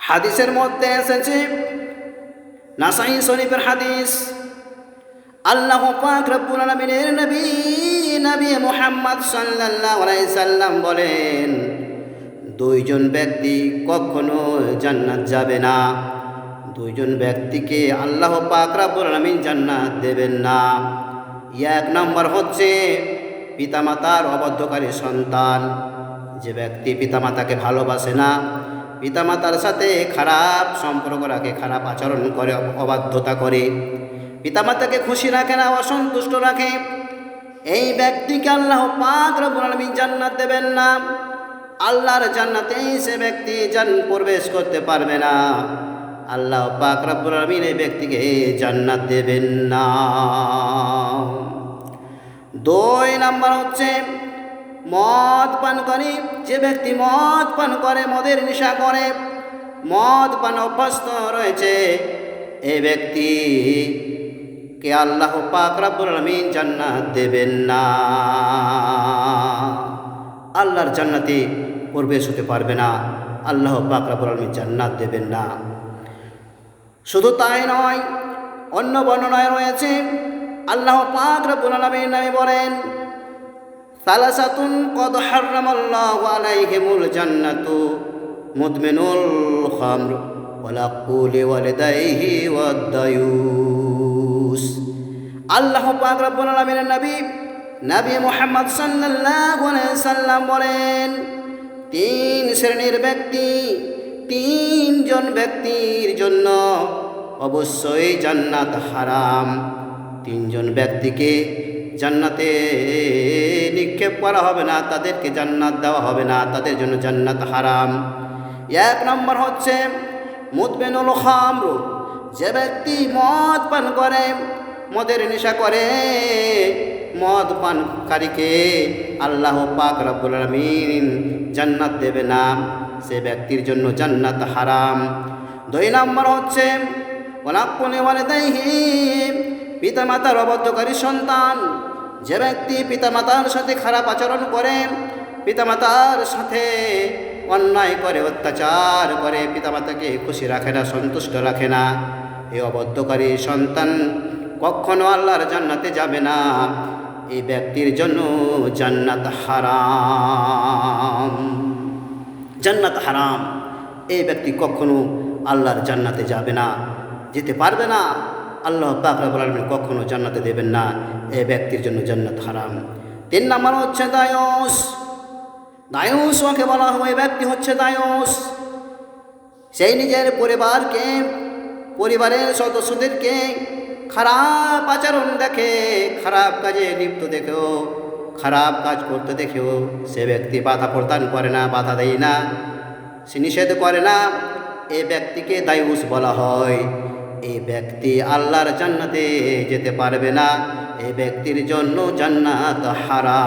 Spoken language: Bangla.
হাদিসের মধ্যে এসেছে, নাসাই শরীফের হাদিস, আল্লাহ পাক রব্বুল আলামিনের নবী মুহাম্মদ সাল্লাল্লাহু আলাইহি সাল্লাম বলেন, দুইজন ব্যক্তি কখনো জান্নাত যাবে না। দুইজন ব্যক্তিকে আল্লাহ পাক রব্বুল আলামিন জান্নাত দেবেন না। এক নম্বর হচ্ছে পিতামাতার অবাধ্যকারী সন্তান। যে ব্যক্তি পিতামাতাকে ভালোবাসে না, পিতামাতার সাথে খারাপ সম্পর্ক রাখে, খারাপ আচরণ করে, অবাধ্যতা করে, পিতামাতাকে খুশি রাখে না, অসন্তুষ্ট রাখে, এই ব্যক্তিকে আল্লাহ পাক রব্বুল আলামিন জান্নাত দেবেন না। আল্লাহর জান্নাতে সে ব্যক্তি প্রবেশ করতে পারবে না। আল্লাহ পাক রব্বুল আলামিন এই ব্যক্তিকে জান্নাত দেবেন না। দুই নাম্বার হচ্ছে মদ পান করে। যে ব্যক্তি মদ পান করে, মদের নেশা করে, মদ পান অভ্যস্ত রয়েছে, এই ব্যক্তিকে আল্লাহ পাক রব্বুল আলামিন জান্নাত দেবেন না। আল্লাহর জান্নাতে প্রবেশ হতে পারবে না, আল্লাহ পাক রব্বুল আলামিন জান্নাত দেবেন না। শুধু তাই নয়, অন্য বর্ণনায় রয়েছে আল্লাহ পাক রব্বুল আলামিন নামে বলেন, সালাসাতুন কদ হারামাল্লাহু আলাইহিমুল জান্নাতু মুদমিনুল খামর ওয়ালা কুলি ওয়ালিদাইহি ওয়াদ-দায়ুস। আল্লাহ পাক রব্বুল আলামিনের নবী মুহাম্মদ সাল্লাল্লাহু আলাইহি সাল্লাম বলেন, তিন শ্রেণীর ব্যক্তি, তিনজন ব্যক্তির জন্য অবশ্যই জান্নাত হারাম। তিনজন ব্যক্তিকে জান্নাতে নিক্ষেপ করা হবে না, তাদেরকে জান্নাত দেওয়া হবে না, তাদের জন্য জান্নাত হারাম। এক নম্বর হচ্ছে মুদমিনুল খামর। যে ব্যক্তি মদ পান করে, মদের নেশা করে, মদ পানকারীকে আল্লাহ পাক রব্বুল আলামিন জান্নাত দেবে না, সে ব্যক্তির জন্য জান্নাত হারাম। দুই নম্বর হচ্ছে ওয়ালা কুলি ওয়ালিদাইহি। পিতামাতার অবাধ্যকারী সন্তান। যে ব্যক্তি পিতামাতার সাথে খারাপ আচরণ করে, পিতামাতার সাথে অন্যায় করে, অত্যাচার করে, পিতামাতাকে খুশি রাখে না, সন্তুষ্ট রাখে না, এই অবাধ্যকারী সন্তান কখনো আল্লাহর জান্নাতে যাবে না। এই ব্যক্তির জন্য জান্নাত হারাম, জান্নাত হারাম। এই ব্যক্তি কখনো আল্লাহর জান্নাতে যাবে না, যেতে পারবে না। আল্লাহ পাক রব্বুল আলামিন কখনো জান্নাতে দেবেন না, এই ব্যক্তির জন্য জান্নাত হারাম। তিন নম্বর হচ্ছে দায়ুস। দায়ুস ওকে বলা হয়, এই ব্যক্তি হচ্ছে দায়ুস। সেই নিজের পরিবারকে, পরিবারের সদস্যদেরকে খারাপ আচরণ দেখে, খারাপ কাজে লিপ্ত দেখেও, খারাপ কাজ করতে দেখেও সে ব্যক্তি বাধা প্রদান করে না, বাধা দেয় না, সে নিষেধ করে না, এই ব্যক্তিকে দায়ুস বলা হয়। এই ব্যক্তি আল্লাহর জান্নাতে যেতে পারবে না, এই ব্যক্তির জন্য জান্নাত হারাম।